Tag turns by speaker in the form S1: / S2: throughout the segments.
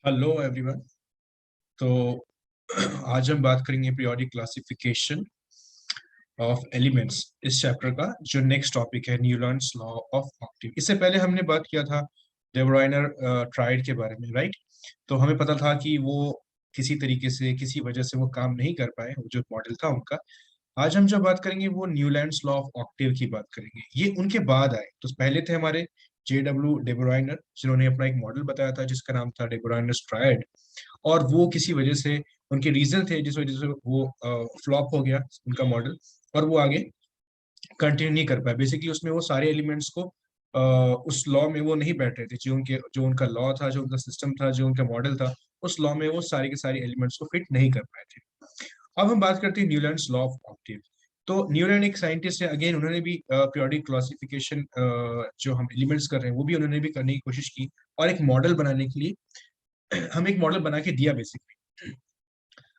S1: Hello everyone. तो आज हम बात करेंगे पीरियोडिक क्लासिफिकेशन ऑफ एलिमेंट्स इस चैप्टर का, जो नेक्स्ट टॉपिक है न्यूलन्स लॉ ऑफ ऑक्टेव। इससे पहले हमने बात किया था डे ब्रुइनर ट्राइड के बारे में, राइट। तो हमें पता था कि वो किसी तरीके से किसी वजह से वो काम नहीं कर पाए, वो जो मॉडल था उनका। आज हम जो बात करेंगे वो न्यूलैंड्स लॉ ऑफ ऑक्टेव की बात करेंगे। ये उनके बाद आए। तो पहले थे हमारे JW डे ब्रुइनर, जिन्होंने अपना एक मॉडल बताया था जिसका नाम था डे ब्रुइनर्स ट्रायड। और वो किसी वजह से, उनके रीजन थे जिस वजह से वो फ्लॉप हो गया उनका मॉडल, और वो आगे कंटिन्यू नहीं कर पाया। बेसिकली उसमें वो सारे एलिमेंट्स को उस लॉ में वो नहीं बैठ रहे थे, जो उनका लॉ था, जो उनका सिस्टम था, जो उनका मॉडल था, उस लॉ में वो सारे के सारे एलिमेंट्स को फिट नहीं कर पाए थे। अब हम बात करते हैं न्यूलैंड्स लॉ ऑफ ऑक्टेव। तो न्यूलैंड एक साइंटिस्ट है, अगेन उन्होंने भी पीरियोडिक क्लासिफिकेशन जो हम एलिमेंट्स कर रहे हैं वो भी उन्होंने भी करने की कोशिश की, और एक मॉडल बनाने के लिए हम एक मॉडल बना के दिया बेसिकली।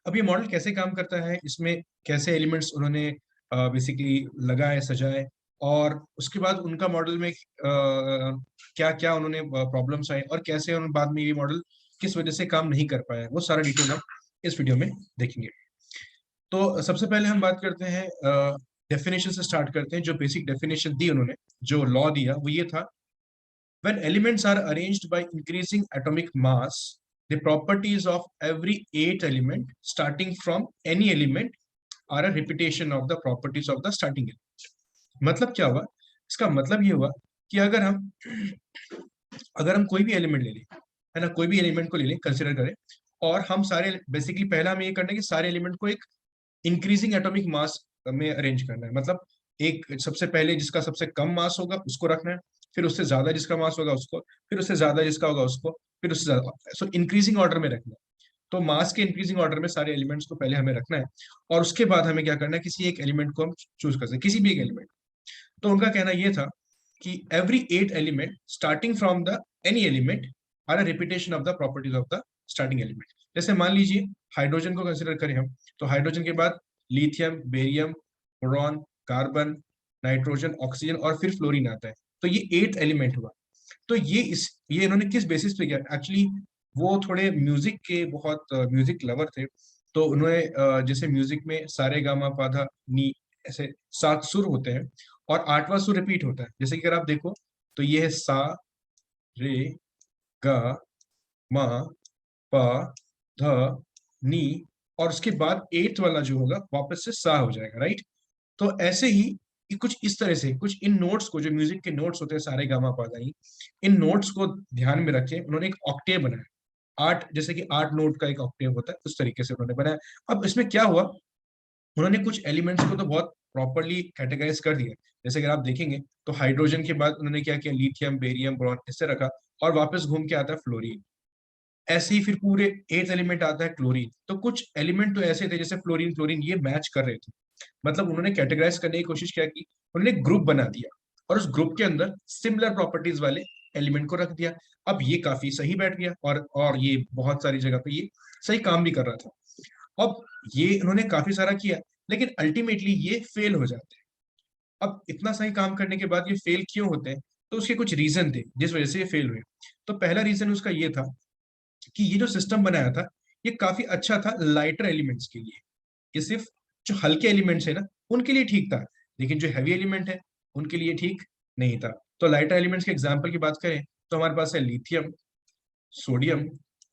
S1: अब ये मॉडल कैसे काम करता है, इसमें कैसे एलिमेंट्स उन्होंने बेसिकली लगाए, सजाए, और उसके बाद उनका मॉडल में क्या क्या उन्होंने प्रॉब्लम्स आए, और कैसे उन बाद में ये मॉडल किस वजह से काम नहीं कर पाया, वो सारा डिटेल हम इस वीडियो में देखेंगे। तो सबसे पहले हम बात करते हैं, डेफिनेशन से स्टार्ट करते हैं। जो बेसिक डेफिनेशन दी उन्होंने, जो लॉ दिया वो ये था: when elements are arranged by increasing atomic mass, the properties of every eight element starting from any element are a repetition of the properties of the starting element. मतलब क्या हुआ? इसका मतलब ये हुआ कि अगर हम कोई भी एलिमेंट ले लें, है ना, कोई भी एलिमेंट को ले लें, कंसिडर करें, और हम सारे, बेसिकली पहला हमें ये करना है कि सारे एलिमेंट को एक इंक्रीजिंग एटॉमिक मास में अरेंज करना है। मतलब एक सबसे पहले जिसका सबसे कम मास होगा उसको रखना है, फिर उससे ज्यादा जिसका मास होगा उसको, फिर उससे ज्यादा जिसका होगा उसको, फिर उससे ज्यादा, सो इंक्रीजिंग ऑर्डर में रखना है। तो मास के इंक्रीजिंग ऑर्डर में सारे एलिमेंट्स को पहले हमें रखना है, और उसके बाद हमें क्या करना है, किसी एक एलिमेंट को हम चूज कर सकते हैं, किसी भी एक एलिमेंट। तो उनका कहना यह था कि every eight element starting from the any element are a repetition of the properties of the starting element. जैसे मान लीजिए हाइड्रोजन को कंसिडर करें हम, तो हाइड्रोजन के बाद lithium, barium, boron, carbon, nitrogen, oxygen, और फिर फ्लोरीन आता है। तो ये एट एलिमेंट हुआ। तो ये इन्होंने किस बेसिस पे किया? एक्चुअली वो थोड़े म्यूजिक के बहुत म्यूजिक लवर थे। तो उन्होंने जैसे म्यूजिक में सारे गामा पाधा नी, ऐसे सात सुर होते हैं, और आठवां सुर रिपीट होता है। जैसे कि अगर आप देखो तो ये है सा, रे, गा, मा, पा, ध, नी, और उसके बाद एट्थ वाला जो होगा वापस से सा हो जाएगा, राइट। तो ऐसे ही कि कुछ इस तरह से, कुछ इन नोट्स को, जो म्यूजिक के नोट्स होते हैं सारे गामा पाधा नी, इन नोट्स को ध्यान में रखे उन्होंने एक ऑक्टेव बनाया। आठ, जैसे कि आठ नोट का एक ऑक्टेव होता है, उस तरीके से उन्होंने बनाया। अब इसमें क्या हुआ, उन्होंने कुछ एलिमेंट्स को तो बहुत प्रॉपरली कैटेगराइज कर दिया। जैसे अगर आप देखेंगे तो हाइड्रोजन के बाद उन्होंने क्या किया, लिथियम, बेरियम, बोरॉन इससे रखा, और वापस घूम के आता है फ्लोरीन। ऐसे ही फिर पूरे एट एलिमेंट आता है क्लोरीन। तो कुछ एलिमेंट तो ऐसे थे जैसे फ्लोरीन, फ्लोरीन ये मैच कर रहे थे। मतलब उन्होंने कैटेगराइज करने की कोशिश किया कि उन्होंने ग्रुप बना दिया, और उस ग्रुप के अंदर सिमिलर प्रॉपर्टीज वाले एलिमेंट को रख दिया। अब ये काफी सही बैठ गया, और ये बहुत सारी जगह पे ये सही काम भी कर रहा था। अब ये इन्होंने काफी सारा किया, लेकिन अल्टीमेटली ये फेल हो जाते हैं। अब इतना सही काम करने के बाद ये फेल क्यों होते हैं? तो उसके कुछ रीजन थे जिस वजह से ये फेल हुए। तो पहला रीजन उसका ये था कि ये जो सिस्टम बनाया था ये काफी अच्छा था लाइटर एलिमेंट्स के लिए। ये सिर्फ जो हल्के एलिमेंट्स है ना उनके लिए ठीक था, लेकिन जो हैवी एलिमेंट है उनके लिए ठीक नहीं था। तो लाइटर एलिमेंट्स के एग्जाम्पल की बात करें तो हमारे पास है लिथियम, सोडियम,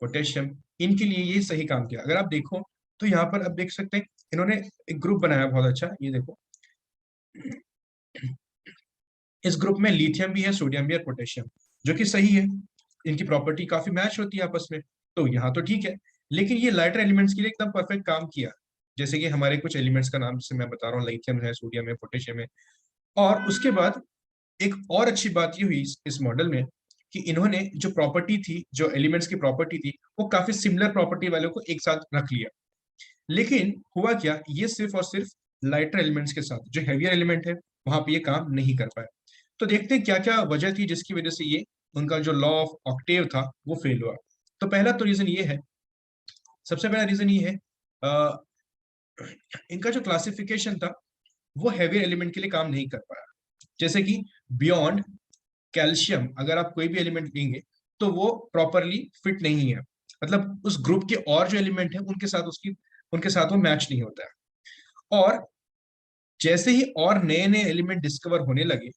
S1: पोटेशियम। इनके लिए ये सही काम किया। अगर आप देखो तो यहाँ पर आप देख सकते हैं इन्होंने एक ग्रुप बनाया बहुत अच्छा, ये देखो। इस ग्रुप में लिथियम भी है, सोडियम भी है, पोटेशियम, जो कि सही है। इनकी प्रॉपर्टी काफी मैच होती है आपस में, तो यहाँ तो ठीक है। लेकिन ये लाइटर एलिमेंट्स के लिए एकदम परफेक्ट काम किया। जैसे कि हमारे कुछ एलिमेंट्स का नाम जैसे मैं बता रहा हूँ, लिथियम है, सोडियम है, पोटेशियम है। और उसके बाद एक और अच्छी बात ये हुई इस मॉडल में कि इन्होंने जो प्रॉपर्टी थी, जो एलिमेंट्स की प्रॉपर्टी थी, वो काफी सिमिलर प्रॉपर्टी वालों को एक साथ रख लिया। लेकिन हुआ क्या, ये सिर्फ और सिर्फ लाइटर एलिमेंट्स के साथ, जो हैवियर एलिमेंट है वहां पे ये काम नहीं कर पाए। तो देखते हैं क्या क्या वजह थी जिसकी वजह से ये उनका जो लॉ ऑफ ऑक्टेव था वो फेल हुआ। तो पहला तो रीजन ये है, सबसे पहला रीजन ये है, अ, इनका जो क्लासिफिकेशन था वो हैवी एलिमेंट के लिए काम नहीं कर पाया। जैसे कि बियॉन्ड कैल्शियम अगर आप कोई भी एलिमेंट लेंगे तो वो प्रॉपरली फिट नहीं है। मतलब उस ग्रुप के और जो एलिमेंट है उनके साथ वो मैच नहीं होता है। और जैसे ही और नए नए एलिमेंट डिस्कवर होने लगे,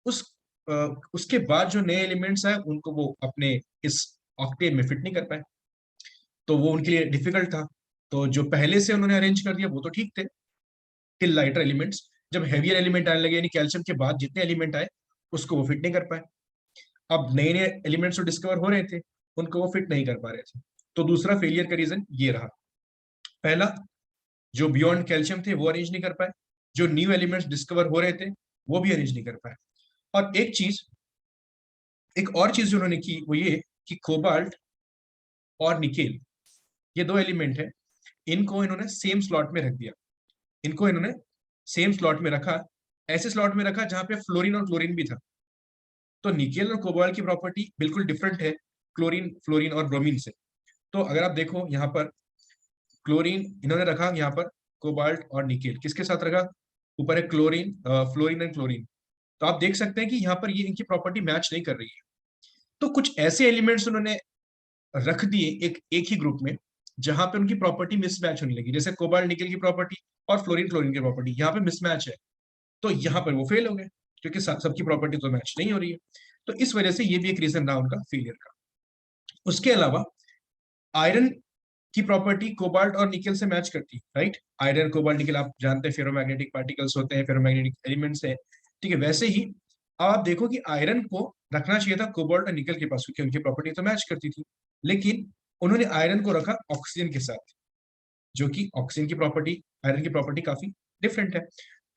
S1: उस अ, उसके बाद जो नए एलिमेंट्स आए उनको वो अपने इस ऑक्टेव में फिट नहीं कर पाए, तो वो उनके लिए डिफिकल्ट था। तो जो पहले से उन्होंने अरेंज कर दिया वो तो ठीक थे, टिल लाइटर एलिमेंट्स। जब हेवियर एलिमेंट आने लगे, यानी कैल्शियम के बाद जितने एलिमेंट आए उसको वो फिट नहीं कर पाए। अब नए नए एलिमेंट्स जो डिस्कवर हो रहे थे उनको वो फिट नहीं कर पा रहे थे। तो दूसरा फेलियर का रीजन ये रहा। पहला, जो बियॉन्ड कैल्शियम थे वो अरेंज नहीं कर पाए, जो न्यू एलिमेंट्स डिस्कवर हो रहे थे वो भी अरेंज नहीं कर पाए। और एक और चीज जो उन्होंने की वो ये कि कोबाल्ट और निकेल, ये दो एलिमेंट है, इनको इन्होंने सेम स्लॉट में रख दिया। इनको इन्होंने सेम स्लॉट में रखा, ऐसे स्लॉट में रखा जहां पे फ्लोरीन और क्लोरीन भी था। तो निकेल और कोबाल्ट की प्रॉपर्टी बिल्कुल डिफरेंट है क्लोरीन, फ्लोरीन और ब्रोमीन से। तो अगर आप देखो यहाँ पर क्लोरीन इन्होंने रखा, यहाँ पर कोबाल्ट और निकेल किसके साथ रखा, ऊपर है क्लोरीन, फ्लोरीन एंड क्लोरीन। तो आप देख सकते हैं कि यहाँ पर ये इनकी प्रॉपर्टी मैच नहीं कर रही है। तो कुछ ऐसे एलिमेंट्स उन्होंने रख दिए एक ही ग्रुप में जहां पे उनकी प्रॉपर्टी मिसमैच होने लगी, जैसे कोबाल्ट निकेल की प्रॉपर्टी और फ्लोरीन क्लोरीन की प्रॉपर्टी यहाँ पे मिसमैच है। तो यहाँ पर वो फेल हो गए क्योंकि सबकी प्रॉपर्टी तो मैच नहीं हो रही है। तो इस वजह से ये भी एक रीजन रहा उनका फेलियर का। उसके अलावा आयरन की प्रॉपर्टी कोबाल्ट और निकेल से मैच करती है, राइट। आयरन कोबाल्ट निकेल आप जानते हैं फेरोमैग्नेटिक पार्टिकल्स होते हैं, फेरोमैग्नेटिक एलिमेंट्स हैं, ठीक है। वैसे ही अब आप देखो कि आयरन को रखना चाहिए था कोबाल्ट और निकेल के पास क्योंकि उनकी प्रॉपर्टी तो मैच करती थी, लेकिन उन्होंने आयरन को रखा ऑक्सीजन के साथ, जो कि ऑक्सीजन की प्रॉपर्टी आयरन की प्रॉपर्टी काफी डिफरेंट है।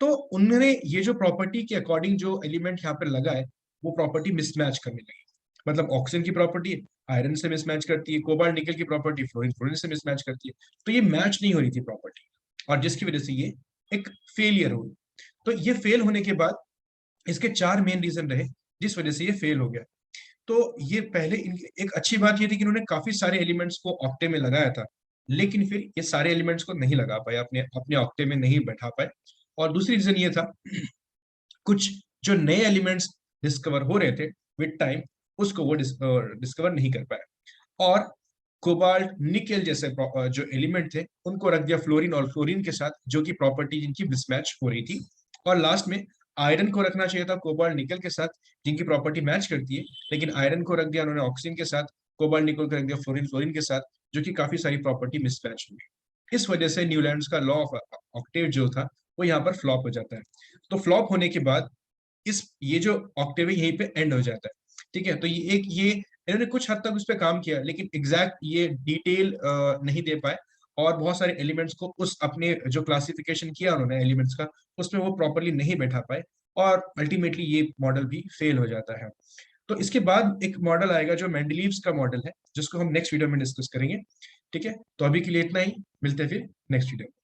S1: तो उन्होंने ये जो प्रॉपर्टी के अकॉर्डिंग जो एलिमेंट यहाँ पर लगा है वो प्रॉपर्टी मिसमैच करने लगी। मतलब ऑक्सीजन की प्रॉपर्टी आयरन से मिसमैच करती है, कोबाल्ट निकल की प्रॉपर्टी फ्लोरीन फ्लोरीन से मिसमैच करती है। तो ये मैच नहीं हो रही थी प्रॉपर्टी, और जिसकी वजह से ये एक फेलियर हो। तो ये फेल होने के बाद इसके चार मेन रीजन रहे जिस वजह से ये फेल हो गया। तो ये पहले एक अच्छी बात ये थी कि उन्होंने काफी सारे एलिमेंट्स को ऑक्टे में लगाया था, लेकिन फिर ये सारे एलिमेंट्स को नहीं लगा पाए, अपने अपने ऑक्टे में नहीं बैठा पाए। और दूसरी रीजन ये था कुछ जो नए एलिमेंट्स डिस्कवर हो रहे थे विद टाइम उसको वो डिस्कवर नहीं कर पाए। और कोबाल्ट निकेल जैसे जो एलिमेंट थे उनको रख दिया फ्लोरीन और फ्लोरीन के साथ, जो कि प्रॉपर्टी जिनकी मिसमैच हो रही थी। और लास्ट में आयरन को रखना चाहिए था कोबाल्ट निकल के साथ जिनकी प्रॉपर्टी मैच करती है, लेकिन आयरन को रख दिया उन्होंने ऑक्सीजन के साथ, कोबाल्ट निकल को रख दिया फ्लोरीन फ्लोरीन के साथ, जो कि काफी सारी प्रॉपर्टी मिसमैच हुई। इस वजह से न्यूलैंड्स का लॉ ऑफ ऑक्टेव जो था वो यहाँ पर फ्लॉप हो जाता है। तो फ्लॉप होने के बाद ये जो ऑक्टेव है यहीं पे एंड हो जाता है, ठीक है। तो ये इन्होंने कुछ हद तक उस पर काम किया, लेकिन एग्जैक्ट ये डिटेल नहीं दे पाए, और बहुत सारे एलिमेंट्स को उस अपने जो क्लासिफिकेशन किया उन्होंने एलिमेंट्स का उसमें वो प्रॉपरली नहीं बैठा पाए, और अल्टीमेटली ये मॉडल भी फेल हो जाता है। तो इसके बाद एक मॉडल आएगा जो मेंडलीव्स का मॉडल है, जिसको हम नेक्स्ट वीडियो में डिस्कस करेंगे, ठीक है। तो अभी के लिए इतना ही, मिलते हैं फिर नेक्स्ट वीडियो में।